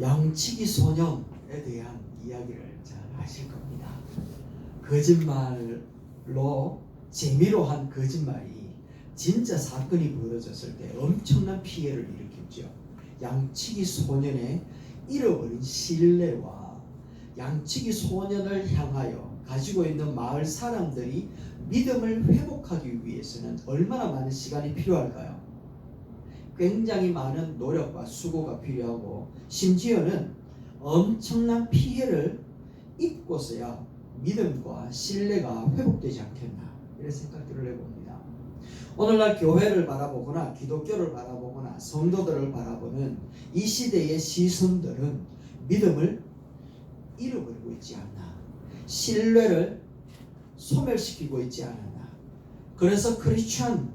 양치기 소년에 대한 이야기를 잘 아실 겁니다. 거짓말로 재미로 한 거짓말이 진짜 사건이 벌어졌을 때 엄청난 피해를 일으켰죠. 양치기 소년의 잃어버린 신뢰와 양치기 소년을 향하여 가지고 있는 마을 사람들이 믿음을 회복하기 위해서는 얼마나 많은 시간이 필요할까요? 굉장히 많은 노력과 수고가 필요하고 심지어는 엄청난 피해를 입고서야 믿음과 신뢰가 회복되지 않겠나 이런 생각들을 해봅니다. 오늘날 교회를 바라보거나 기독교를 바라보거나 성도들을 바라보는 이 시대의 시선들은 믿음을 잃어버리고 있지 않나, 신뢰를 소멸시키고 있지 않았나. 그래서 크리스천,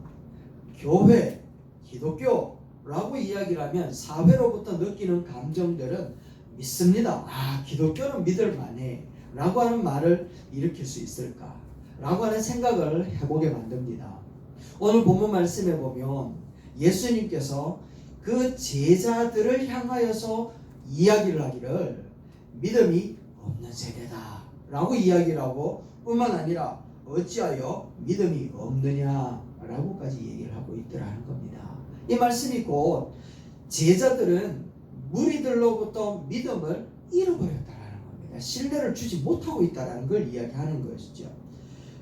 교회, 기독교라고 이야기를 하면 사회로부터 느끼는 감정들은 믿습니다. 기독교는 믿을 만해 라고 하는 말을 일으킬 수 있을까 라고 하는 생각을 해보게 만듭니다. 오늘 본문 말씀에 보면 예수님께서 그 제자들을 향하여서 이야기를 하기를 믿음이 없는 세대다 라고 이야기를 하고 뿐만 아니라 어찌하여 믿음이 없느냐 라고까지 얘기를 하고 있더라는 겁니다. 이 말씀이 곧 제자들은 무리들로부터 믿음을 잃어버렸다라는 겁니다. 신뢰를 주지 못하고 있다는 걸 이야기하는 것이죠.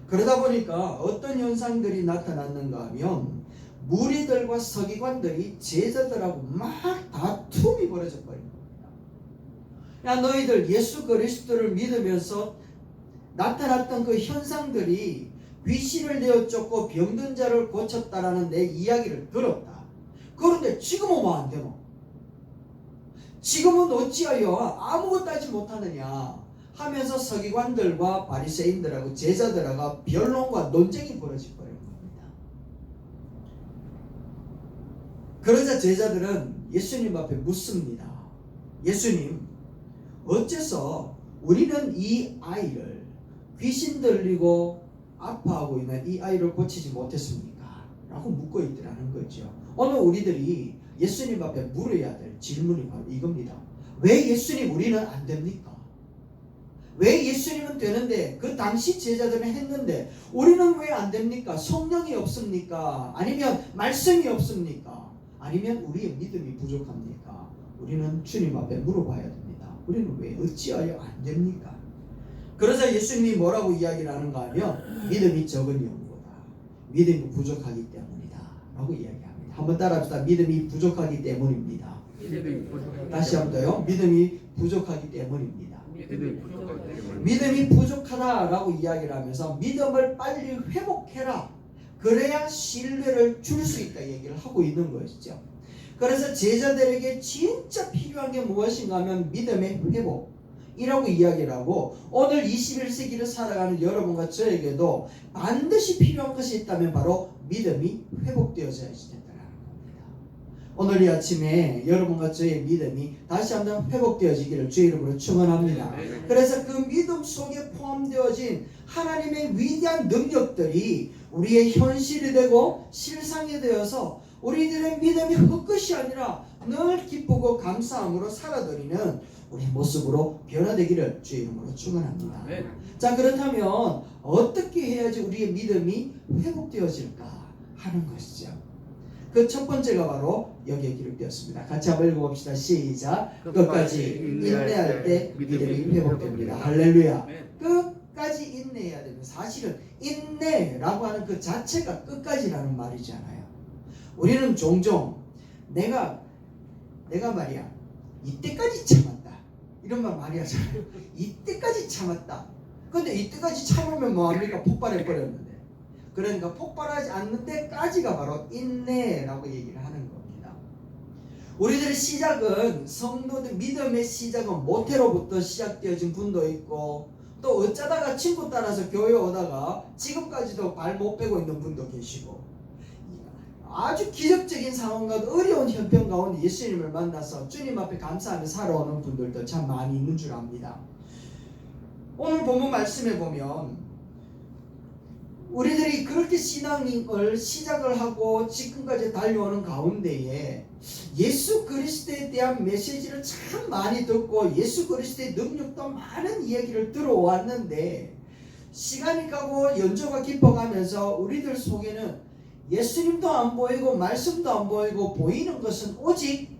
그러다 보니까 어떤 현상들이 나타났는가 하면 무리들과 서기관들이 제자들하고 막 다툼이 벌어져 버린 겁니다. 야, 너희들 예수 그리스도를 믿으면서 나타났던 그 현상들이 귀신을 내어 쫓고 병든 자를 고쳤다라는 내 이야기를 들었다. 그런데 지금은 뭐 안 되노? 지금은 어찌하여 아무것도 하지 못하느냐 하면서 서기관들과 바리새인들하고 제자들하고 변론과 논쟁이 벌어질 버린 겁니다. 그러자 제자들은 예수님 앞에 묻습니다. 예수님, 어째서 우리는 이 아이를 귀신 들리고 아파하고 있는 이 아이를 고치지 못했습니까? 라고 묻고 있더라는 거죠. 오늘 우리들이 예수님 앞에 물어야 될 질문이 바로 이겁니다. 왜 예수님 우리는 안 됩니까? 왜 예수님은 되는데 그 당시 제자들은 했는데 우리는 왜 안 됩니까? 성령이 없습니까? 아니면 말씀이 없습니까? 아니면 우리의 믿음이 부족합니까? 우리는 주님 앞에 물어봐야 됩니다. 우리는 왜 어찌하여 안 됩니까? 그러자 예수님이 뭐라고 이야기를 하는가 하면 믿음이 적은 영혼이다. 믿음이 부족하기 때문이다 라고 이야기합니다. 한번 따라합시다. 믿음이 부족하기 때문입니다. 다시 한번 더요. 믿음이 부족하기 때문입니다. 믿음이 부족하다라고 이야기를 하면서 믿음을 빨리 회복해라. 그래야 신뢰를 줄 수 있다 얘기를 하고 있는 것이죠. 그래서 제자들에게 진짜 필요한 게 무엇인가 하면 믿음의 회복이라고 이야기를 하고 오늘 21세기를 살아가는 여러분과 저에게도 반드시 필요한 것이 있다면 바로 믿음이 회복되어져야 된다는 겁니다. 오늘 이 아침에 여러분과 저의 믿음이 다시 한번 회복되어지기를 주의 이름으로 축원합니다. 그래서 그 믿음 속에 포함되어진 하나님의 위대한 능력들이 우리의 현실이 되고 실상이 되어서 우리들의 믿음이 헛것이 아니라 늘 기쁘고 감사함으로 살아드리는 우리 모습으로 변화되기를 주의 이름으로 축원합니다. 자, 그렇다면 어떻게 해야지 우리의 믿음이 회복되어질까 하는 것이죠. 그 첫 번째가 바로 여기에 기록되었습니다. 같이 한번 읽어봅시다. 시작. 끝까지 인내할 때 믿음이 회복됩니다. 할렐루야. 끝까지 인내해야 됩니다. 사실은 인내라고 하는 그 자체가 끝까지라는 말이잖아요. 우리는 종종 내가 말이야 이때까지 참았다 이런 말 많이 하잖아요. 이때까지 참았다. 근데 이때까지 참으면 뭐합니까? 폭발해 버렸는데. 그러니까 폭발하지 않는 데까지가 바로 인내라고 얘기를 하는 겁니다. 우리들의 시작은 성도들 믿음의 시작은 모태로부터 시작되어진 분도 있고 또 어쩌다가 친구 따라서 교회 오다가 지금까지도 발 못 빼고 있는 분도 계시고 아주 기적적인 상황과 어려운 형편 가운데 예수님을 만나서 주님 앞에 감사하며 살아오는 분들도 참 많이 있는 줄 압니다. 오늘 본문 말씀에 보면 우리들이 그렇게 신앙을 시작을 하고 지금까지 달려오는 가운데에 예수 그리스도에 대한 메시지를 참 많이 듣고 예수 그리스도의 능력도 많은 이야기를 들어왔는데 시간이 가고 연조가 깊어가면서 우리들 속에는 예수님도 안 보이고 말씀도 안 보이고 보이는 것은 오직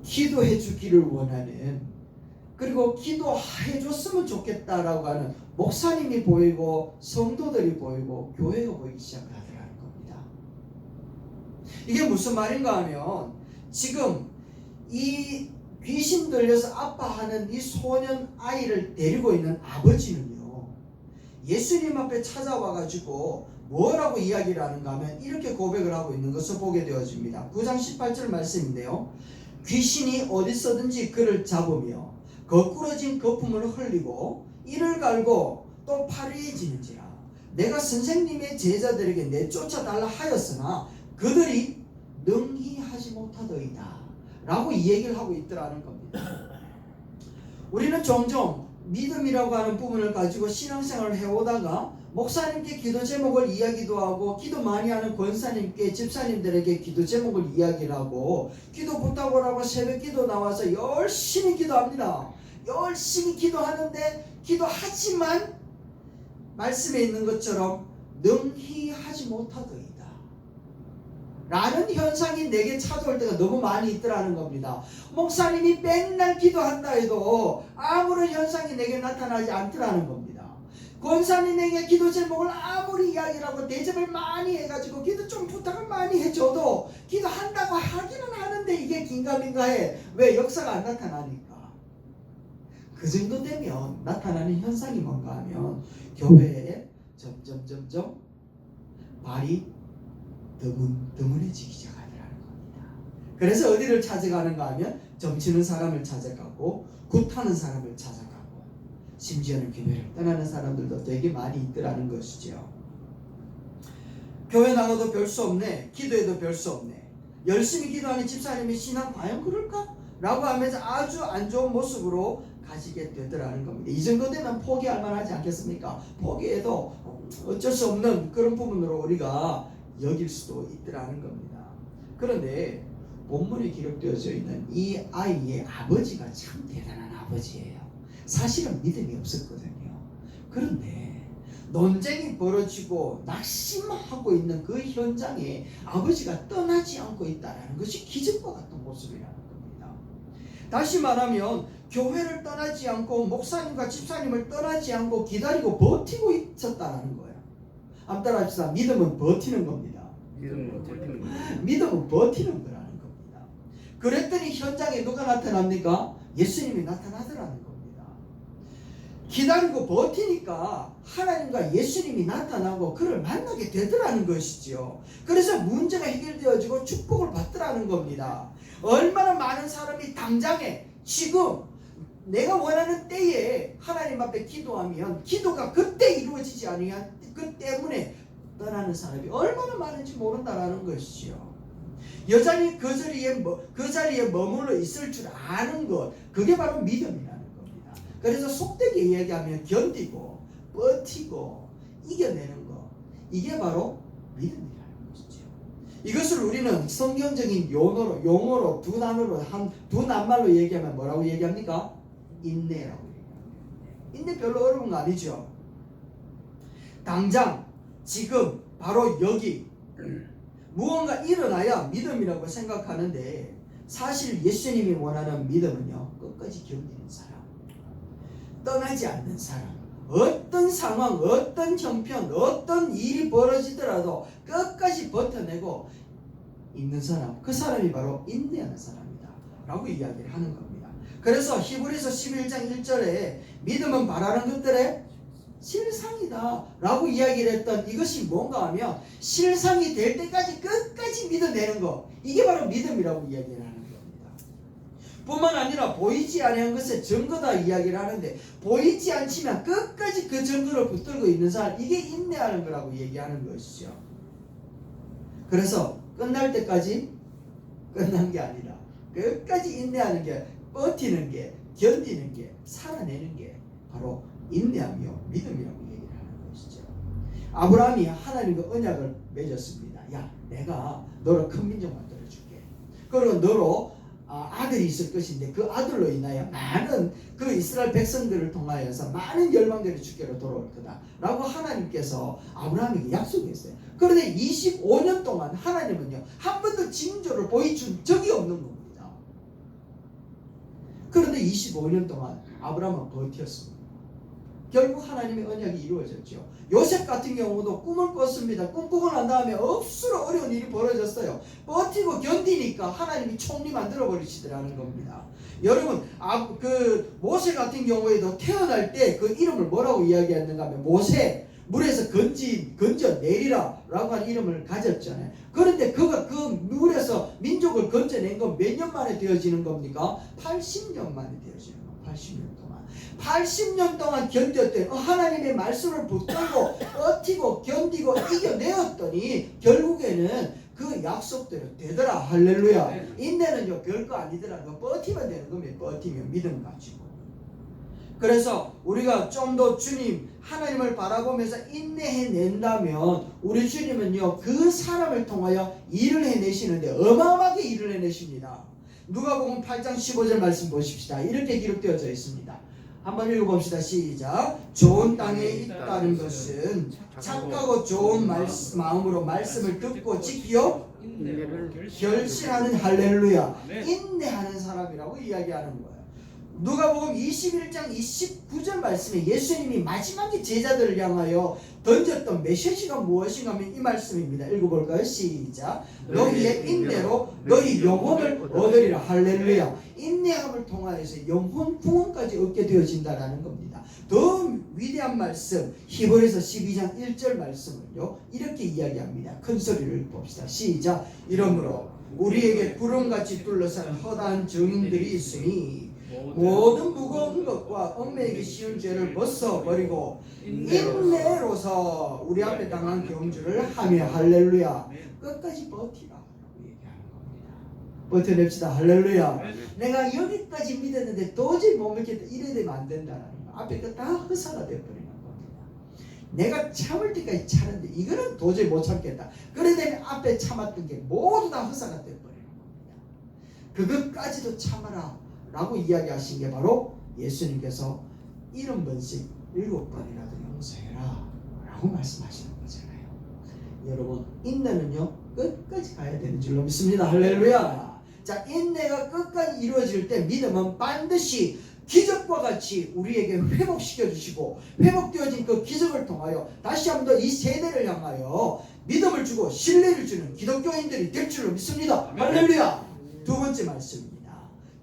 기도해 주기를 원하는, 그리고 기도해 줬으면 좋겠다라고 하는 목사님이 보이고 성도들이 보이고 교회가 보이기 시작하더라는 겁니다. 이게 무슨 말인가 하면 지금 이 귀신 들려서 아파하는 이 소년 아이를 데리고 있는 아버지는요, 예수님 앞에 찾아와 가지고 뭐라고 이야기를 하는가 하면 이렇게 고백을 하고 있는 것을 보게 되어집니다. 9장 18절 말씀인데요. 귀신이 어디서든지 그를 잡으며 거꾸러진 거품을 흘리고 이를 갈고 또 파리해지는지라. 내가 선생님의 제자들에게 내쫓아달라 하였으나 그들이 능히 하지 못하더이다 라고 이 얘기를 하고 있더라는 겁니다. 우리는 종종 믿음이라고 하는 부분을 가지고 신앙생활을 해오다가 목사님께 기도 제목을 이야기도 하고 기도 많이 하는 권사님께 집사님들에게 기도 제목을 이야기를 하고 기도 부탁을 하고 새벽 기도 나와서 열심히 기도합니다. 열심히 기도하는데 기도하지만 말씀에 있는 것처럼 능히 하지 못하더이다 라는 현상이 내게 찾아올 때가 너무 많이 있더라는 겁니다. 목사님이 맨날 기도한다 해도 아무런 현상이 내게 나타나지 않더라는 겁니다. 권사님에게 기도 제목을 아무리 이야기를 하고 대접을 많이 해가지고 기도 좀 부탁을 많이 해줘도 기도한다고 하기는 하는데 이게 긴가민가해. 왜? 역사가 안 나타나니까. 그 정도 되면 나타나는 현상이 뭔가 하면 교회에 점점 발이 드문해지기 시작하더라는 겁니다. 그래서 어디를 찾아가는가 하면 점치는 사람을 찾아가고 굿하는 사람을 찾아가고 심지어는 교회를 떠나는 사람들도 되게 많이 있더라는 것이죠. 교회 나가도 별 수 없네, 기도해도 별 수 없네, 열심히 기도하는 집사님의 신앙 과연 그럴까? 라고 하면서 아주 안 좋은 모습으로 가지게 되더라는 겁니다. 이 정도 되면 포기할 만하지 않겠습니까? 포기해도 어쩔 수 없는 그런 부분으로 우리가 여길 수도 있더라는 겁니다. 그런데 본문에 기록되어져 있는 이 아이의 아버지가 참 대단한 아버지예요. 사실은 믿음이 없었거든요. 그런데 논쟁이 벌어지고 낙심하고 있는 그 현장에 아버지가 떠나지 않고 있다는 것이 기적과 같은 모습이라는 겁니다. 다시 말하면 교회를 떠나지 않고 목사님과 집사님을 떠나지 않고 기다리고 버티고 있었다는 거예요. 한번 따라합시다. 믿음은 버티는 겁니다. 믿음은 버티는 겁니다. 믿음은 버티는 거라는 겁니다. 그랬더니 현장에 누가 나타납니까? 예수님이 나타나더라는 겁니다. 기다리고 버티니까 하나님과 예수님이 나타나고 그를 만나게 되더라는 것이지요. 그래서 문제가 해결되어지고 축복을 받더라는 겁니다. 얼마나 많은 사람이 당장에 지금 내가 원하는 때에 하나님 앞에 기도하면 기도가 그때 이루어지지 않으면 그 때문에 떠나는 사람이 얼마나 많은지 모른다라는 것이죠. 여전히 그 자리에 머물러 있을 줄 아는 것, 그게 바로 믿음이라는 겁니다. 그래서 속되게 이야기하면 견디고 버티고 이겨내는 것, 이게 바로 믿음이라는 것이죠. 이것을 우리는 성경적인 용어로 두 단어로 두 낱말로 얘기하면 뭐라고 얘기합니까? 인내라고 얘기합니다. 인내 별로 어려운 거 아니죠. 당장 지금 바로 여기 무언가 일어나야 믿음이라고 생각하는데 사실 예수님이 원하는 믿음은요, 끝까지 견디는 사람, 떠나지 않는 사람, 어떤 상황, 어떤 형편, 어떤 일이 벌어지더라도 끝까지 버텨내고 있는 사람, 그 사람이 바로 인내하는 사람이다 라고 이야기를 하는 겁니다. 그래서 히브리서 11장 1절에 믿음은 바라는 것들의 실상이다 라고 이야기를 했던 이것이 뭔가 하면 실상이 될 때까지 끝까지 믿어내는 거, 이게 바로 믿음이라고 이야기를 하는 겁니다. 뿐만 아니라 보이지 않는 것의 증거다 이야기를 하는데 보이지 않지만 끝까지 그 증거를 붙들고 있는 사람, 이게 인내하는 거라고 얘기하는 것이죠. 그래서 끝날 때까지 끝난 게 아니라 끝까지 인내하는 게, 버티는 게, 견디는 게, 살아내는 게 바로 인내하며 믿음이라고 얘기를 하는 것이죠. 아브라함이 하나님과 언약을 맺었습니다. 야 내가 너로 큰 민족 만들어줄게. 그리고 너로 아들이 있을 것인데 그 아들로 인하여 많은 그 이스라엘 백성들을 통하여서 많은 열방들이 주께로 돌아올 거다 라고 하나님께서 아브라함에게 약속했어요. 그런데 25년 동안 하나님은요 한 번도 징조를 보여준 적이 없는 겁니다. 그런데 25년 동안 아브라함은 버텼습니다. 결국 하나님의 언약이 이루어졌죠. 요셉 같은 경우도 꿈을 꿨습니다. 꿈꾸고 난 다음에 억수로 어려운 일이 벌어졌어요. 버티고 견디니까 하나님이 총리 만들어 버리시더라는 겁니다. 여러분 그 모세 같은 경우에도 태어날 때 그 이름을 뭐라고 이야기했는가 하면 모세, 물에서 건져내리라 라고 하는 이름을 가졌잖아요. 그런데 그가 그 물에서 민족을 건져낸 건 몇 년 만에 되어지는 겁니까? 80년 만에 되어지는 겁니다. 80년 동안 80년 동안 견뎠더니 하나님의 말씀을 붙들고 버티고 견디고 이겨내었더니 결국에는 그 약속대로 되더라. 할렐루야. 인내는요 별거 아니더라. 버티면 되는 겁니다. 버티면 믿음 가지고. 그래서 우리가 좀 더 주님 하나님을 바라보면서 인내해낸다면 우리 주님은요 그 사람을 통하여 일을 해내시는데 어마어마하게 일을 해내십니다. 누가복음 8장 15절 말씀 보십시다. 이렇게 기록되어져 있습니다. 한번 읽어봅시다. 시작. 좋은 땅에 있다는 것은 착하고 좋은 마음으로 말씀을 듣고 지키어 결실하는 할렐루야 인내하는 사람이라고 이야기하는 거예요. 누가복음 21장 29절 말씀에 예수님이 마지막에 제자들을 향하여 던졌던 메시지가 무엇인가 하면 이 말씀입니다. 읽어볼까요? 시작. 너희의 인내로 너희 영혼을 얻으리라. 할렐루야. 인내함을 통하여서 영혼 구원까지 얻게 되어진다라는 겁니다. 더 위대한 말씀 히브리서 12장 1절 말씀을요 이렇게 이야기합니다. 큰 소리를 봅시다. 시작. 이러므로 우리에게 구름같이 둘러싼 허다한 증인들이 있으니 모든 무거운 것과 얽매이기 쉬운 죄를 벗어버리고 인내로서 우리 앞에 당한 경주를 하며 할렐루야 끝까지 버티라 얘기하는 겁니다. 버텨냅시다. 할렐루야. 내가 여기까지 믿었는데 도저히 못 믿겠다 이래 되면 안 된다는 거. 앞에 거 다 허사가 되어버리는 겁니다. 내가 참을 때까지 참는데 이거는 도저히 못 참겠다. 그래 되면 앞에 참았던 게 모두 다 허사가 되어버리는 겁니다. 그것까지도 참아라 라고 이야기하신 게 바로 예수님께서 70번씩 7번이라도 용서해라 라고 말씀하시는 거잖아요. 여러분 인내는요 끝까지 가야 되는 줄로 믿습니다. 할렐루야. 자, 인내가 끝까지 이루어질 때 믿음은 반드시 기적과 같이 우리에게 회복시켜 주시고 회복되어진 그 기적을 통하여 다시 한 번 더 이 세대를 향하여 믿음을 주고 신뢰를 주는 기독교인들이 될 줄로 믿습니다. 할렐루야. 두 번째 말씀입니다.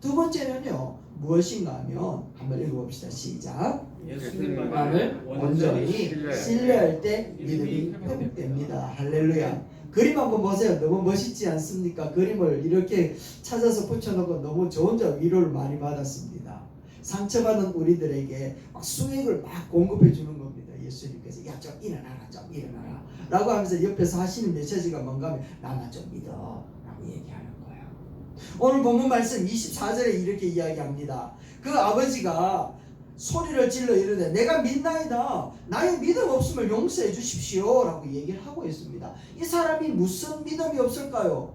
두 번째는요 무엇인가 하면 한번 읽어봅시다. 시작. 예수님만을 온전히 신뢰할 때 믿음이 회복됩니다. 할렐루야. 그림 한번 보세요. 너무 멋있지 않습니까? 그림을 이렇게 찾아서 붙여놓고 너무 저 혼자 위로를 많이 받았습니다. 상처받은 우리들에게 막 수액을 막 공급해 주는 겁니다. 예수님께서 야 좀 일어나라 좀 일어나라 라고 하면서 옆에서 하시는 메시지가 뭔가 하면 나만 좀 믿어 라고 얘기하는 거예요. 오늘 본문 말씀 24절에 이렇게 이야기합니다. 그 아버지가 소리를 질러 이르되 내가 믿나이다. 나의 믿음 없음을 용서해 주십시오 라고 얘기를 하고 있습니다. 이 사람이 무슨 믿음이 없을까요?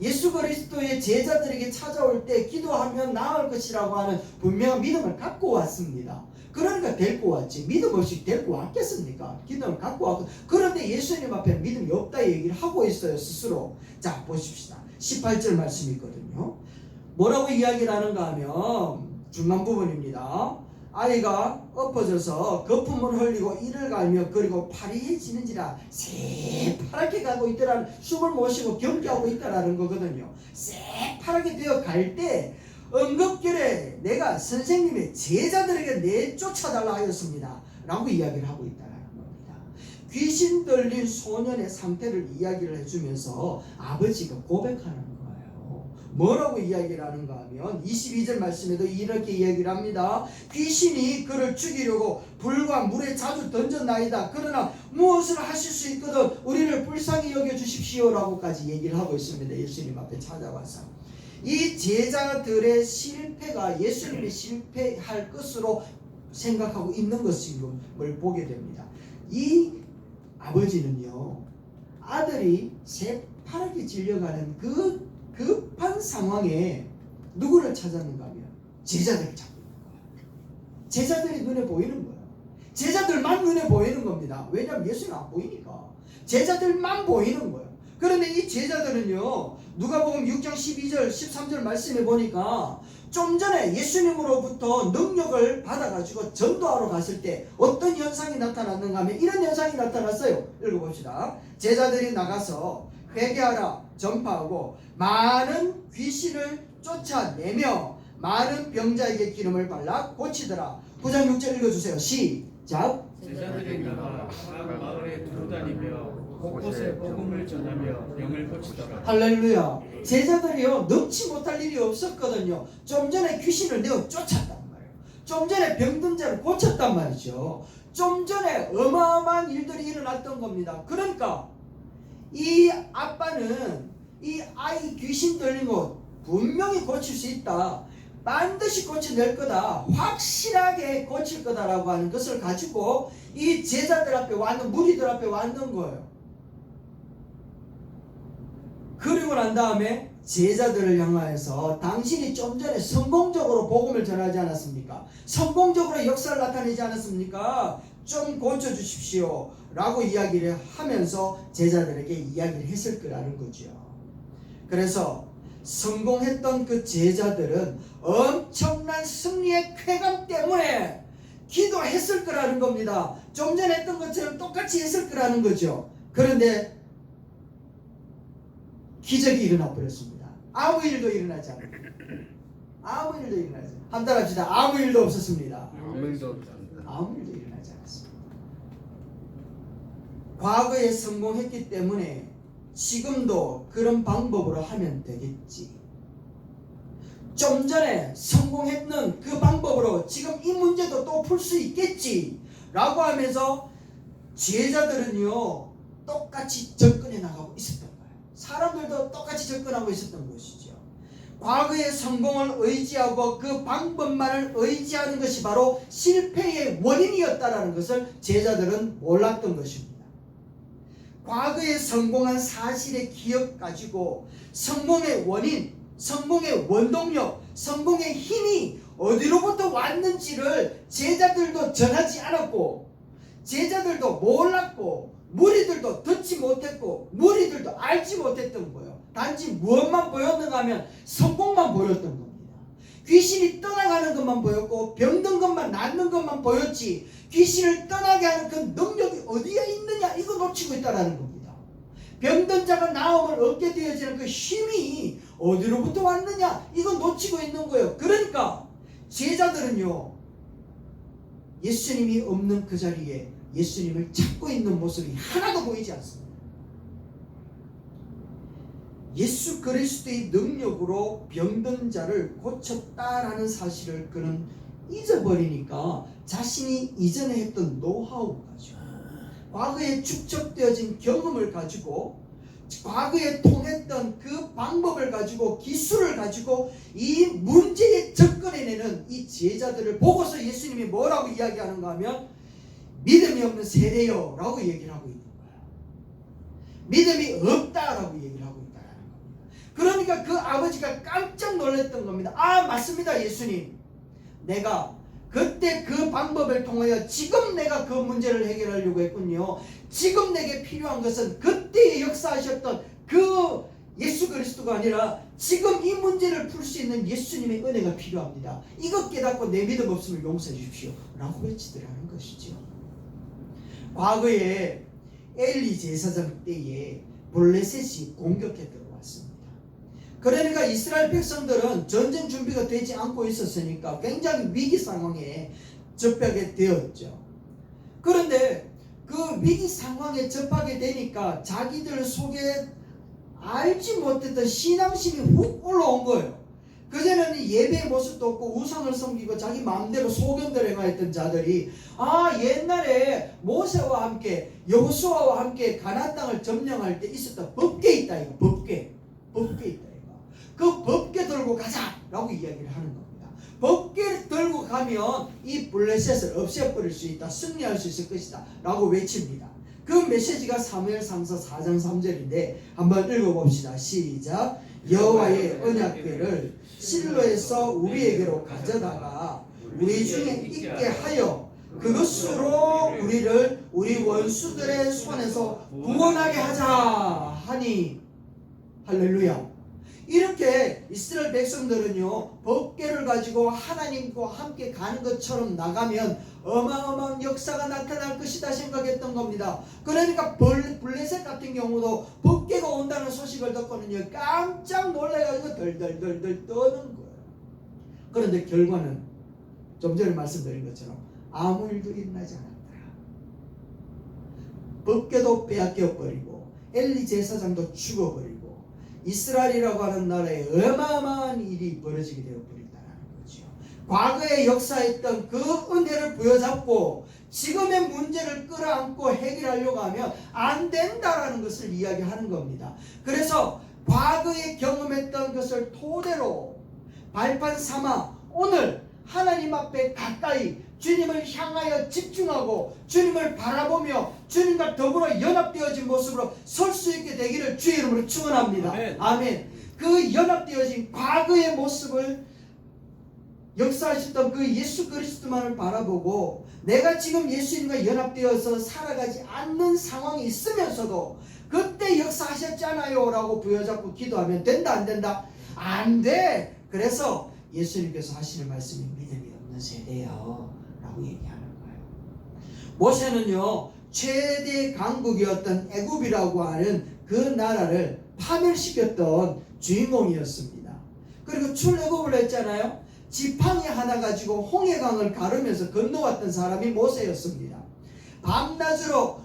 예수 그리스도의 제자들에게 찾아올 때 기도하면 나을 것이라고 하는 분명한 믿음을 갖고 왔습니다. 그러니까 데리고 왔지. 믿음 없이 데리고 왔겠습니까? 기도를 갖고 왔고. 그런데 예수님 앞에 믿음이 없다 얘기를 하고 있어요 스스로. 자 보십시다. 18절 말씀이 있거든요. 뭐라고 이야기를 하는가 하면 중간 부분입니다. 아이가 엎어져서 거품을 흘리고 이를 갈며 그리고 파리해지는지라 새파랗게 가고 있더라는 숨을 못 쉬고 경계하고 있다라는 거거든요. 새파랗게 되어 갈 때 응급결에 내가 선생님의 제자들에게 내쫓아달라 하였습니다 라고 이야기를 하고 있다라는 겁니다. 귀신 들린 소년의 상태를 이야기를 해주면서 아버지가 고백하는 거예요. 뭐라고 이야기를 하는가 하면 22절 말씀에도 이렇게 이야기를 합니다. 귀신이 그를 죽이려고 불과 물에 자주 던졌나이다. 그러나 무엇을 하실 수 있거든 우리를 불쌍히 여겨주십시오 라고까지 얘기를 하고 있습니다. 예수님 앞에 찾아와서 이 제자들의 실패가 예수님이 실패할 것으로 생각하고 있는 것임을 보게 됩니다. 이 아버지는요 아들이 새파랗게 질려가는 그 급한 상황에 누구를 찾았는가 하면 제자들이 찾고 있는 거예요. 제자들이 눈에 보이는 거예요. 제자들만 눈에 보이는 겁니다. 왜냐하면 예수는 안 보이니까. 제자들만 보이는 거예요. 그런데 이 제자들은요, 누가복음 6장 12절 13절 말씀해 보니까 좀 전에 예수님으로부터 능력을 받아가지고 전도하러 갔을 때 어떤 현상이 나타났는가 하면 이런 현상이 나타났어요. 읽어봅시다. 제자들이 나가서 회개하라 전파하고 많은 귀신을 쫓아내며 많은 병자에게 기름을 발라 고치더라. 9장 6절 읽어주세요. 시작. 제자들이 나가 각 마을에 두루다니며 곳곳에 복음을 전하며 병을 고치더라. 할렐루야. 제자들이요 능치 못할 일이 없었거든요. 좀 전에 귀신을 내어 쫓았단 말이에요. 좀 전에 병든 자를 고쳤단 말이죠. 좀 전에 어마어마한 일들이 일어났던 겁니다. 그러니까 이 아빠는 이 아이 귀신 들린 거 분명히 고칠 수 있다, 반드시 고쳐낼 거다, 확실하게 고칠 거다라고 하는 것을 가지고 이 제자들 앞에 왔는, 무리들 앞에 왔는 거예요. 그리고 난 다음에 제자들을 향하여서 당신이 좀 전에 성공적으로 복음을 전하지 않았습니까? 성공적으로 역사를 나타내지 않았습니까? 좀 고쳐주십시오 라고 이야기를 하면서 제자들에게 이야기를 했을 거라는 거죠. 그래서 성공했던 그 제자들은 엄청난 승리의 쾌감 때문에 기도했을 거라는 겁니다. 좀 전에 했던 것처럼 똑같이 했을 거라는 거죠. 그런데 기적이 일어나 버렸습니다. 아무 일도 일어나지 않아요. 아무 일도 일어나지 않아요. 한달 합시다. 아무 일도 없었습니다. 아무 일도 없습니다. 아무 일도 일어나지 않았습니다. 과거에 성공했기 때문에 지금도 그런 방법으로 하면 되겠지. 좀 전에 성공했는 그 방법으로 지금 이 문제도 또 풀 수 있겠지 라고 하면서 제자들은요 똑같이 접근해 나가고 있었던 거예요. 사람들도 똑같이 접근하고 있었던 것이죠. 과거의 성공을 의지하고 그 방법만을 의지하는 것이 바로 실패의 원인이었다라는 것을 제자들은 몰랐던 것입니다. 과거에 성공한 사실의 기억 가지고 성공의 원인, 성공의 원동력, 성공의 힘이 어디로부터 왔는지를 제자들도 전하지 않았고, 제자들도 몰랐고, 무리들도 듣지 못했고, 무리들도 알지 못했던 거예요. 단지 무엇만 보였는가 하면 성공만 보였던 겁니다. 귀신이 떠나가는 것만 보였고, 병든 것만 낫는 것만 보였지, 귀신을 떠나게 하는 그 능력이 어디에 있느냐, 이거 놓치고 있다는 겁니다. 병든 자가 나음을 얻게 되어지는 그 힘이 어디로부터 왔느냐, 이거 놓치고 있는 거예요. 그러니까 제자들은요 예수님이 없는 그 자리에 예수님을 찾고 있는 모습이 하나도 보이지 않습니다. 예수 그리스도의 능력으로 병든 자를 고쳤다라는 사실을 그는 잊어버리니까 자신이 이전에 했던 노하우 가지고, 과거에 축적되어진 경험을 가지고, 과거에 통했던 그 방법을 가지고, 기술을 가지고 이 문제에 접근해내는 이 제자들을 보고서 예수님이 뭐라고 이야기하는가 하면 믿음이 없는 세대요 라고 얘기를 하고 있는 거예요. 믿음이 없다라고 얘기를 하고 있다라는 겁니다. 그러니까 그 아버지가 깜짝 놀랐던 겁니다. 아, 맞습니다 예수님, 내가 그때 그 방법을 통하여 지금 내가 그 문제를 해결하려고 했군요. 지금 내게 필요한 것은 그때 역사하셨던 그 예수 그리스도가 아니라 지금 이 문제를 풀 수 있는 예수님의 은혜가 필요합니다. 이것 깨닫고 내 믿음 없음을 용서해 주십시오 라고 외치더라는 것이죠. 과거에 엘리 제사장 때에 블레셋이 공격해 들어왔습니다. 그러니까 이스라엘 백성들은 전쟁 준비가 되지 않고 있었으니까 굉장히 위기 상황에 접하게 되었죠. 그런데 그 위기 상황에 접하게 되니까 자기들 속에 알지 못했던 신앙심이 훅 올라온 거예요. 그전에는 예배의 모습도 없고 우상을 섬기고 자기 마음대로 소견대로 행하였던 자들이 옛날에 모세와 함께 여호수아와 함께 가나안 땅을 점령할 때 있었던 법궤 있다 이거. 법궤 있다 이거. 그 법궤 들고 가자라고 이야기를 하는 겁니다. 법궤 들고 가면 이 블레셋을 없애버릴 수 있다, 승리할 수 있을 것이다 라고 외칩니다. 그 메시지가 사무엘 3서 4장 3절인데 한번 읽어봅시다. 시작. 여호와의 언약궤를 실로에서 우리에게로 가져다가 우리 중에 있게 하여 그것으로 우리를 우리 원수들의 손에서 구원하게 하자 하니. 할렐루야. 이렇게 이스라엘 백성들은요, 법궤를 가지고 하나님과 함께 가는 것처럼 나가면 어마어마한 역사가 나타날 것이다 생각했던 겁니다. 그러니까 블레셋 같은 경우도 법궤가 온다는 소식을 듣고는요, 깜짝 놀라가지고 덜덜덜덜 떠는 거예요. 그런데 결과는 좀 전에 말씀드린 것처럼 아무 일도 일어나지 않았다. 법궤도 빼앗겨버리고 엘리 제사장도 죽어버리고 이스라엘이라고 하는 나라에 어마어마한 일이 벌어지게 되어버린다는 거죠. 과거에 역사했던 그 은혜를 부여잡고 지금의 문제를 끌어안고 해결하려고 하면 안 된다라는 것을 이야기하는 겁니다. 그래서 과거에 경험했던 것을 토대로 발판 삼아 오늘 하나님 앞에 가까이 주님을 향하여 집중하고 주님을 바라보며 주님과 더불어 연합되어진 모습으로 설 수 있게 되기를 주의 이름으로 축원합니다. 아멘. 아멘. 그 연합되어진 과거의 모습을 역사하셨던 그 예수 그리스도만을 바라보고 내가 지금 예수님과 연합되어서 살아가지 않는 상황이 있으면서도 그때 역사하셨잖아요 라고 부여잡고 기도하면 된다 안 된다? 안 돼. 그래서 예수님께서 하시는 말씀이 믿음이 없는 세대요 라고 얘기하는 거예요. 모세는요, 최대 강국이었던 애굽이라고 하는 그 나라를 파멸시켰던 주인공이었습니다. 그리고 출애굽을 했잖아요. 지팡이 하나 가지고 홍해강을 가르면서 건너왔던 사람이 모세였습니다. 밤낮으로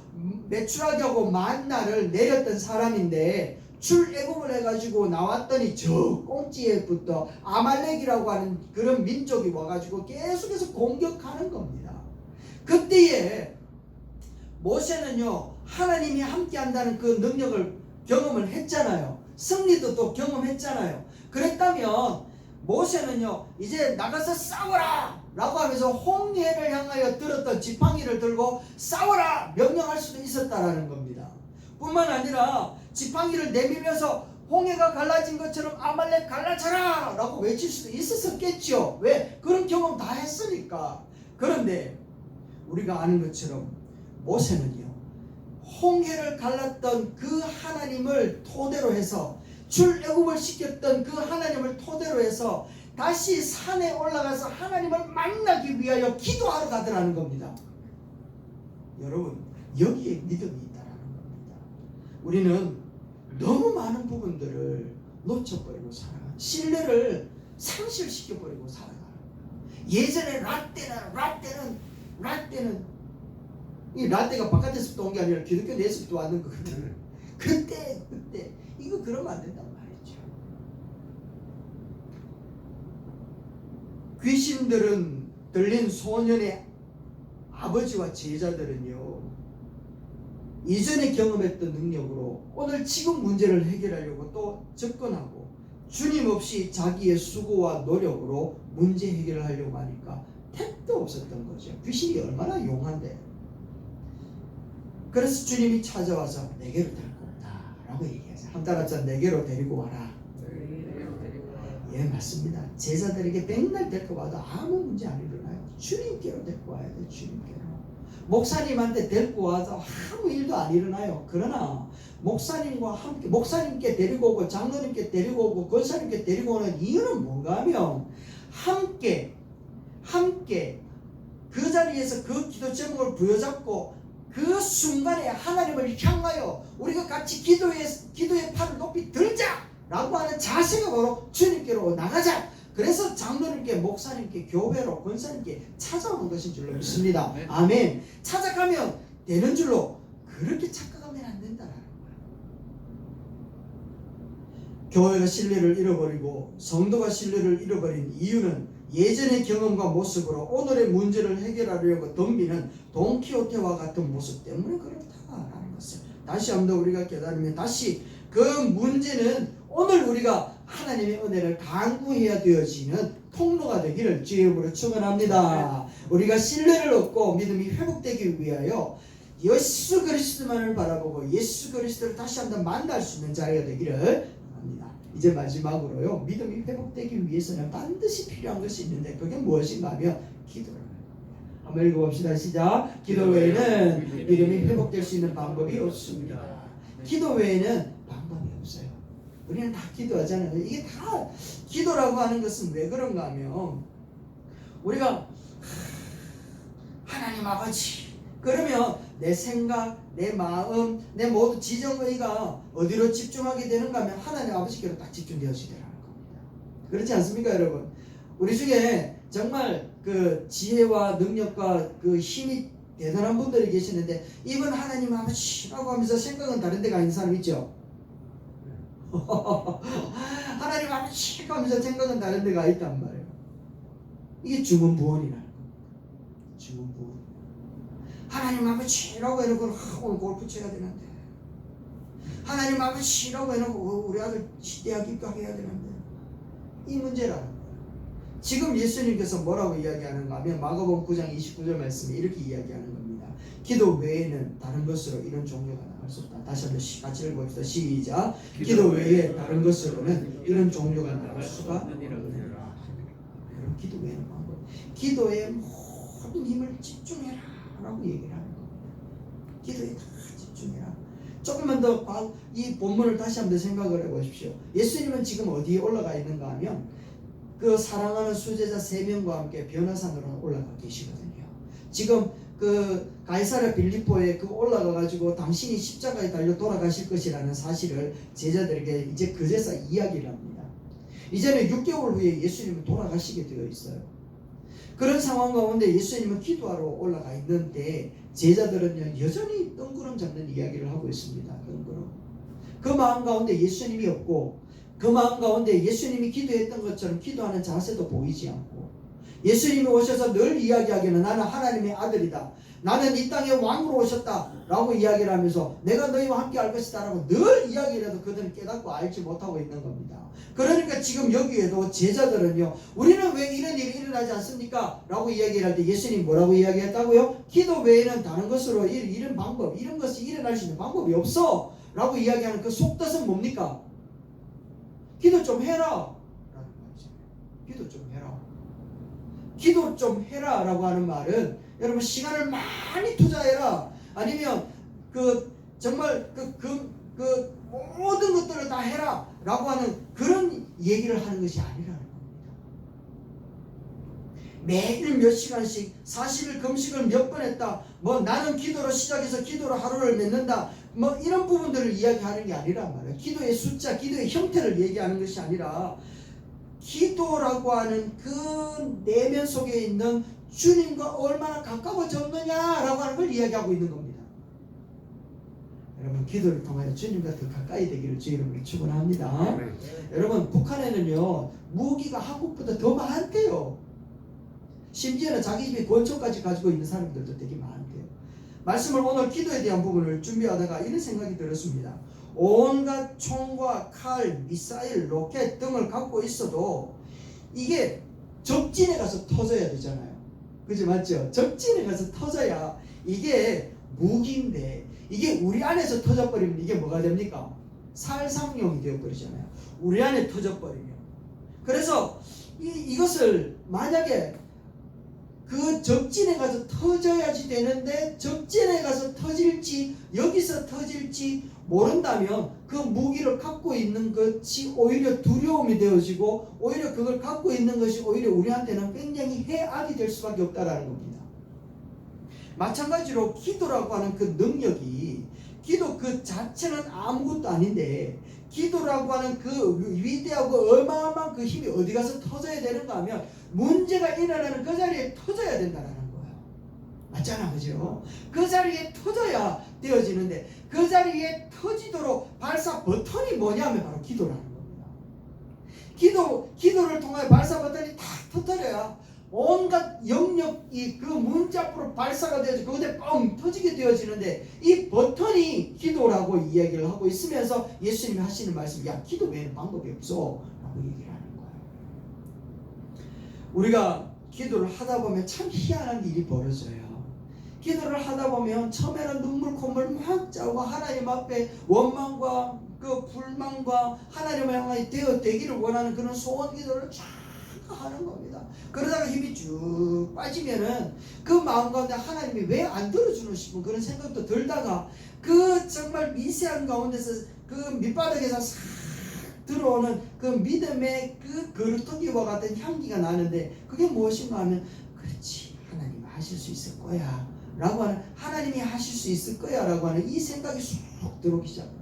매출하게 하고 만나를 내렸던 사람인데 출애굽을 해가지고 나왔더니 저 꽁지에부터 아말렉이라고 하는 그런 민족이 와가지고 계속해서 공격하는 겁니다. 그때에 모세는요, 하나님이 함께한다는 그 능력을 경험을 했잖아요. 승리도 또 경험했잖아요. 그랬다면 모세는요, 이제 나가서 싸워라 라고 하면서 홍해를 향하여 들었던 지팡이를 들고 싸워라 명령할 수도 있었다라는 겁니다. 뿐만 아니라 지팡이를 내밀면서 홍해가 갈라진 것처럼 아말렉 갈라져라 라고 외칠 수도 있었겠죠. 왜? 그런 경험 다 했으니까. 그런데 우리가 아는 것처럼 모세는요, 홍해를 갈랐던 그 하나님을 토대로 해서 출애굽을 시켰던 그 하나님을 토대로 해서 다시 산에 올라가서 하나님을 만나기 위하여 기도하러 가더라는 겁니다. 여러분, 여기에 믿음이 있다라는 겁니다. 우리는 너무 많은 부분들을 놓쳐버리고 살아가는, 신뢰를 상실시켜버리고 살아가는 거예요. 예전에 라떼는 이 라떼가 바깥에서부터 온 게 아니라 기독교 내에서부터 왔는 거거든요. 그때 이거 그러면 안 된단 말이죠. 귀신들은 들린 소년의 아버지와 제자들은요, 이전에 경험했던 능력으로 오늘 지금 문제를 해결하려고 또 접근하고 주님 없이 자기의 수고와 노력으로 문제 해결을 하려고 하니까 택도 없었던 거죠. 귀신이 얼마나 용한데. 그래서 주님이 찾아와서 내게로 데리고 온다 라고 얘기하죠. 한 따라서 내게로 데리고 와라. 예, 맞습니다. 제자들에게 맨날 데리고 와도 아무 문제 안 일어나요. 주님께로 데리고 와야 돼. 주님께로. 목사님한테 데리고 와서 아무 일도 안 일어나요. 그러나 목사님과 함께, 목사님께 데리고 오고 장로님께 데리고 오고 권사님께 데리고 오는 이유는 뭔가 하면 함께 그 자리에서 그 기도 제목을 부여잡고 그 순간에 하나님을 향하여 우리가 같이 기도의 팔을 높이 들자 라고 하는 자세가 바로 주님께로 나가자. 그래서 장로님께, 목사님께, 교회로, 권사님께 찾아오는 것인 줄로 믿습니다. 아멘. 찾아가면 되는 줄로 그렇게 착각하면 안 된다라는 거예요. 교회가 신뢰를 잃어버리고 성도가 신뢰를 잃어버린 이유는 예전의 경험과 모습으로 오늘의 문제를 해결하려고 덤비는 돈키호테와 같은 모습 때문에 그렇다라는 것을 다시 한번 우리가 깨달으면 다시 그 문제는 오늘 우리가 하나님의 은혜를 간구해야 되어지는 통로가 되기를 주의 이름으로 축원합니다. 우리가 신뢰를 얻고 믿음이 회복되기 위하여 예수 그리스도만을 바라보고 예수 그리스도를 다시 한번 만날 수 있는 자리가 되기를 합니다. 이제 마지막으로요, 믿음이 회복되기 위해서는 반드시 필요한 것이 있는데 그게 무엇인가 하면 기도를 한번 읽어봅시다. 시작. 기도 외에는 믿음이 회복될 수 있는 방법이 없습니다. 기도 외에는 방법이 없어요. 우리는 다 기도하잖아요. 이게 다 기도라고 하는 것은 왜 그런가 하면 우리가 하나님 아버지 그러면 내 생각, 내 마음, 내 모든 지정의가 어디로 집중하게 되는가 하면 하나님 아버지께로 딱 집중되어지게 하는 겁니다. 그렇지 않습니까, 여러분? 우리 중에 정말 그 지혜와 능력과 그 힘이 대단한 분들이 계시는데 이분 하나님 아버지라고 하면서 생각은 다른 데가 있는 사람 있죠? 하나님 아버지라고 하면서 생각은 다른 데가 있단 말이에요. 이게 주문부원이라는 겁니다. 주문부원. 하나님 아버지라고 해놓고 오늘 골프 쳐야 되는데, 하나님 아버지라고 해놓고 우리 아들 대학 입학해야 되는데, 이 문제라는 거예요. 지금 예수님께서 뭐라고 이야기하는가 하면 마가복음 9장 29절 말씀에 이렇게 이야기하는 겁니다. 기도 외에는 다른 것으로 이런 종교가 나갈 수 없다. 다시 한번 같이 읽어봅시다. 시작. 기도 외에 다른 것으로는 이런 종교가 나갈 수가 없느니라. 여러분, 기도 외에는 방법. 기도에 모든 힘을 집중해라 라고 얘기를 하는 겁니다. 기도에 다 집중해라. 조금만 더 이 본문을 다시 한번 생각을 해보십시오. 예수님은 지금 어디에 올라가 있는가 하면 그 사랑하는 수제자 3명과 함께 변화산으로 올라가 계시거든요. 지금 그 가이사랴 빌립보에 그 올라가 가지고 당신이 십자가에 달려 돌아가실 것이라는 사실을 제자들에게 이제 그제서 이야기를 합니다. 이제는 6개월 후에 예수님은 돌아가시게 되어 있어요. 그런 상황 가운데 예수님은 기도하러 올라가 있는데 제자들은 여전히 뜬구름 잡는 이야기를 하고 있습니다. 뜬구름. 그 마음 가운데 예수님이 없고 그 마음 가운데 예수님이 기도했던 것처럼 기도하는 자세도 보이지 않고 예수님이 오셔서 늘 이야기하기는 나는 하나님의 아들이다. 나는 이 땅에 왕으로 오셨다 라고 이야기를 하면서 내가 너희와 함께 할 것이다 라고 늘 이야기를 해도 그들은 깨닫고 알지 못하고 있는 겁니다. 그러니까 지금 여기에도 제자들은요, 우리는 왜 이런 일이 일어나지 않습니까? 라고 이야기를 할 때 예수님 뭐라고 이야기했다고요? 기도 외에는 다른 것으로 이런 방법, 이런 것이 일어날 수 있는 방법이 없어 라고 이야기하는 그 속뜻은 뭡니까? 기도 좀 해라 라는 말이죠. 기도 좀 해라. 기도 좀 해라 라고 하는 말은 여러분 시간을 많이 투자해라, 아니면 정말 모든 것들을 다 해라 라고 하는 그런 얘기를 하는 것이 아니라는 겁니다. 매일 몇 시간씩 40일 금식을 몇 번 했다, 뭐 나는 기도로 시작해서 기도로 하루를 맺는다, 뭐 이런 부분들을 이야기하는 게 아니란 말이에요. 기도의 숫자, 기도의 형태를 얘기하는 것이 아니라 기도라고 하는 그 내면 속에 있는 주님과 얼마나 가까워졌느냐라고 하는 걸 이야기하고 있는 겁니다. 여러분, 기도를 통하여 주님과 더 가까이 되기를 주 이름으로 축원합니다. 여러분, 북한에는요 무기가 한국보다 더 많대요. 심지어는 자기 집에 권총까지 가지고 있는 사람들도 되게 많대요. 말씀을 오늘 기도에 대한 부분을 준비하다가 이런 생각이 들었습니다. 온갖 총과 칼, 미사일, 로켓 등을 갖고 있어도 이게 적진에 가서 터져야 되잖아요. 그죠? 맞죠? 적진에 가서 터져야 이게 무기인데 이게 우리 안에서 터져버리면 이게 뭐가 됩니까? 살상용이 되어버리잖아요. 우리 안에 터져버리면. 그래서 이것을 만약에 그 적진에 가서 터져야지 되는데 적진에 가서 터질지 여기서 터질지 모른다면 그 무기를 갖고 있는 것이 오히려 두려움이 되어지고 오히려 그걸 갖고 있는 것이 오히려 우리한테는 굉장히 해악이 될 수밖에 없다라는 겁니다. 마찬가지로 기도라고 하는 그 능력이, 기도 그 자체는 아무것도 아닌데 기도라고 하는 그 위대하고 어마어마한 그 힘이 어디 가서 터져야 되는가 하면 문제가 일어나는 그 자리에 터져야 된다는 거예요. 맞잖아, 그죠? 그 자리에 터져야 되어지는데 그 자리에 터지도록 발사 버튼이 뭐냐면 바로 기도라는 겁니다. 기도를 통해 발사 버튼이 탁 터뜨려야 온갖 영역이 그 문제 앞으로 발사가 되어지고 그때 뻥 터지게 되어지는데 이 버튼이 기도라고 이야기를 하고 있으면서 예수님이 하시는 말씀, 야 기도 외에는 방법이 없어 라고 얘기를 하는 거예요. 우리가 기도를 하다 보면 참 희한한 일이 벌어져요. 기도를 하다 보면 처음에는 눈물 콧물 막 짜고 하나님 앞에 원망과 그 불만과 하나님을 향하여 되기를 원하는 그런 소원 기도를 쫙 하는 겁니다. 그러다가 힘이 쭉 빠지면은 그 마음 가운데 하나님이 왜 안 들어주는 싶은 그런 생각도 들다가 그 정말 미세한 가운데서 그 밑바닥에서 싹 들어오는 그 믿음의 그 거루터기와 같은 향기가 나는데 그게 무엇인가 하면 그렇지 하나님이 하실 수 있을 거야 라고 하는 하나님이 하실 수 있을 거야 라고 하는 이 생각이 쑥 들어오기 시작합니다.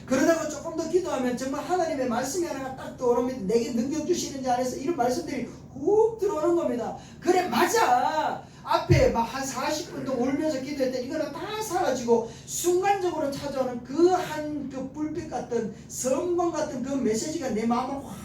그러다가 조금 더 기도하면 정말 하나님의 말씀이 하나가 딱 떠오르면 내게 능력 주시는지 안에서 이런 말씀들이 훅 들어오는 겁니다. 그래 맞아 앞에 막 한 40분 동안 울면서 기도했더니 이거는 다 사라지고 순간적으로 찾아오는 그 한 그 불빛 같은 성광 같은 그 메시지가 내 마음을 확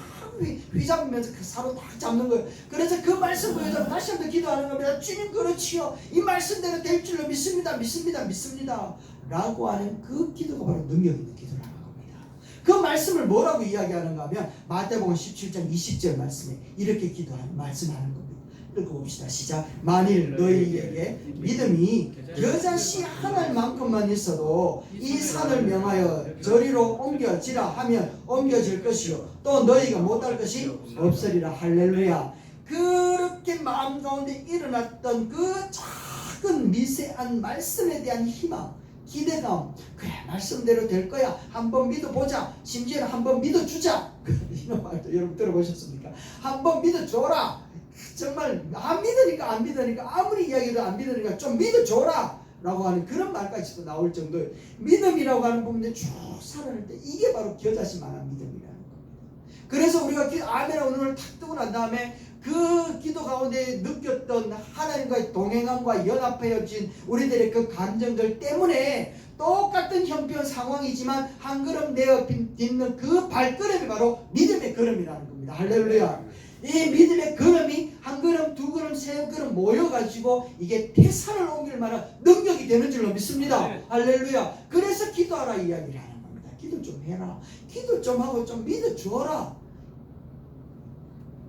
휘잡으면서 그 사로 딱 잡는 거예요. 그래서 그 말씀 보여서 다시 한번 기도하는 겁니다. 주님 그렇지요 이 말씀대로 될 줄로 믿습니다 믿습니다 라고 하는 그 기도가 바로 능력 있는 기도라는 겁니다. 그 말씀을 뭐라고 이야기하는가 하면 마태복음 17장 20절 말씀에 이렇게 기도하는 말씀하는 겁니다. 읽어봅시다. 시작. 만일 너희에게 믿음이 겨자씨 하나만큼만 있어도 이 산을 명하여 저리로 옮겨지라 하면 옮겨질 것이요 또 너희가 못할 것이 없으리라. 할렐루야. 그렇게 마음 가운데 일어났던 그 작은 미세한 말씀에 대한 희망 기대감 그래 말씀대로 될 거야 한번 믿어보자 심지어는 한번 믿어주자 이런 말도 여러분 들어보셨습니까? 한번 믿어줘라 정말 안 믿으니까 아무리 이야기해도 안 믿으니까 좀 믿어줘라 라고 하는 그런 말까지도 나올 정도의 믿음이라고 하는 부분에 쭉 살아낼 때 이게 바로 겨자씨만한 믿음이라는 겁니다. 그래서 우리가 아멘의 오늘을 탁 뜨고 난 다음에 그 기도 가운데 느꼈던 하나님과의 동행함과 연합해진 우리들의 그 감정들 때문에 똑같은 형편 상황이지만 한 걸음 내어 딛는 그 발걸음이 바로 믿음의 걸음이라는 겁니다. 할렐루야. 이 믿음의 걸음이 한 걸음 두 걸음 세 걸음 모여가지고 이게 태산을 옮길 만한 능력이 되는 줄로 믿습니다. 할렐루야. 그래서 기도하라 이야기를 하는 겁니다. 기도 좀 해라. 기도 좀 하고 좀 믿어줘라.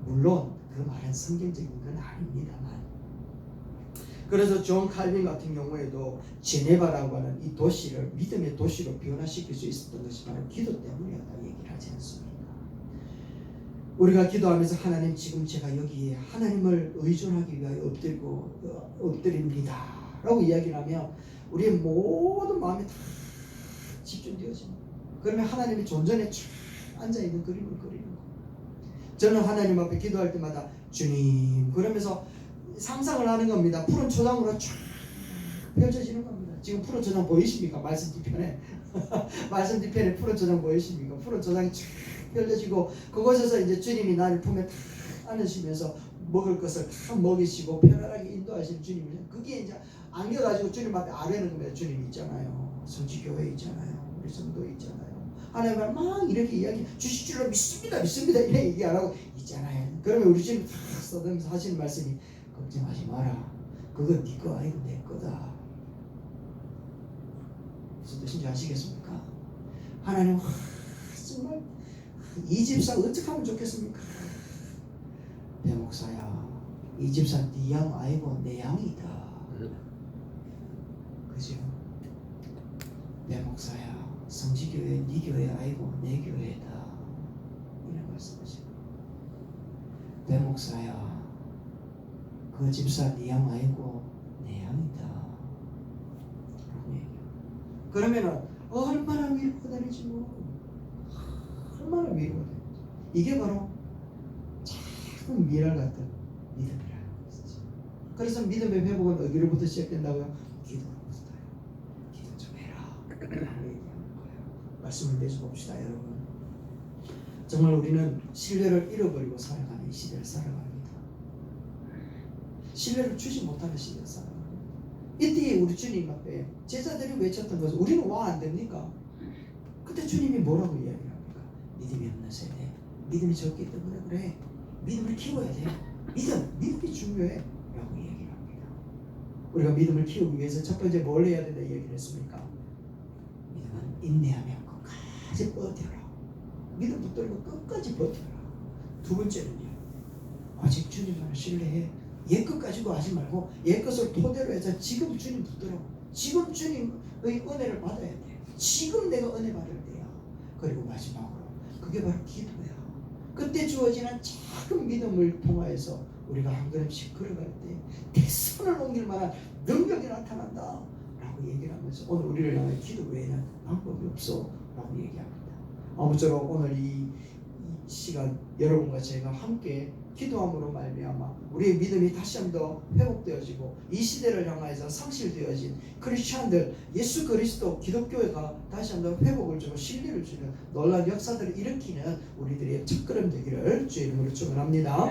물론 그 말은 성경적인 건 아닙니다만 그래서 존 칼빈 같은 경우에도 제네바라고 하는 이 도시를 믿음의 도시로 변화시킬 수 있었던 것이 바로 기도 때문이었다 얘기를 하지 않습니까? 우리가 기도하면서 하나님 지금 제가 여기에 하나님을 의존하기 위하여 엎드립니다 라고 이야기를 하면 우리의 모든 마음이 다 집중되어집니다. 그러면 하나님의 존전에 쫙 앉아있는 그림을 그리는 거예요. 저는 하나님 앞에 기도할 때마다 주님 그러면서 상상을 하는 겁니다. 푸른 초장으로 쫙 펼쳐지는 겁니다. 지금 푸른 초장 보이십니까? 말씀 뒤편에 말씀 뒤편에 푸른 초장 보이십니까? 푸른 초장이 쫙 펼쳐지고 그곳에서 이제 주님이 나를 품에 탁 안으시면서 먹을 것을 탁 먹이시고 편안하게 인도하시는 주님이 그게 이제 안겨가지고 주님 앞에 아뢰는 겁니다. 주님 있잖아요. 성지교회 있잖아요. 우리 성도 있잖아요. 하나님을 막 이렇게 이야기 주실 줄로 믿습니다 이렇게 얘기 안 하고 있잖아요. 그러면 우리 주님 탁 써들면서 하시는 말씀이 걱정하지 마라. 그건 네 거 아니고 내 거다. 무슨 뜻인지 아시겠습니까? 하나님 정말 이 집사 어떻게 하면 좋겠습니까? 내 목사야 이 집사 네 양 아니고 내 양이다. 그죠? 내 목사야 성지교회 네 교회 아니고 내 교회다. 이런 말씀하시고 내 목사야 그 집사 네 양 아니고 내 양이다. 그러면은 얼마나 위로가 되는지 얼마나 위로가 되는지 이게 바로 작은 미랄 같은 믿음이라는 것이지. 그래서 믿음의 회복은 어디로부터 시작된다고요? 기도로부터요. 기도 좀 해라 라고 얘기하는 거예요. 말씀을 맺어봅시다 여러분. 정말 우리는 신뢰를 잃어버리고 살아가는 이 시대를 살아갑니다. 신뢰를 주지 못하는 시대를 살아갑니다. 이때 우리 주님 앞에 제자들이 외쳤던 것은 우리는 와 안 됩니까? 그때 주님이 뭐라고 이야기합니까? 믿음이 없는 세대, 믿음이 적기 때문에 그래. 믿음을 키워야 돼. 믿음이 중요해 라고 얘기를 합니다. 우리가 믿음을 키우기 위해서 첫 번째 뭘 해야 된다 얘기를 했습니까? 믿음은 인내하며 끝까지 버텨라. 믿음 붙들고 끝까지 버텨라. 두 번째는요, 아직 주님만을 신뢰해. 옛것 가지고 하지 말고 옛것을 토대로 해서 지금 주님 붙들어. 지금 주님의 은혜를 받아야 돼. 지금 내가 은혜 받을 때야. 그리고 마지막으로 그게 바로 기도야. 그때 주어지는 작은 믿음을 통하여서 우리가 한 걸음씩 걸어갈 때 대선을 옮길 만한 능력이 나타난다 라고 얘기를 하면서 오늘 우리를 향해 기도 외에는 방법이 없어 라고 얘기합니다. 아무쪼록 오늘 이 시간 여러분과 제가 함께 기도함으로 말미암아 우리의 믿음이 다시 한번 회복되어지고 이 시대를 향하여서 상실되어진 크리스천들, 예수 그리스도 기독교회가 다시 한번 회복을 주고 신뢰를 주는 놀라운 역사들을 일으키는 우리들의 첫걸음 되기를 주의 이름으로 축원합니다.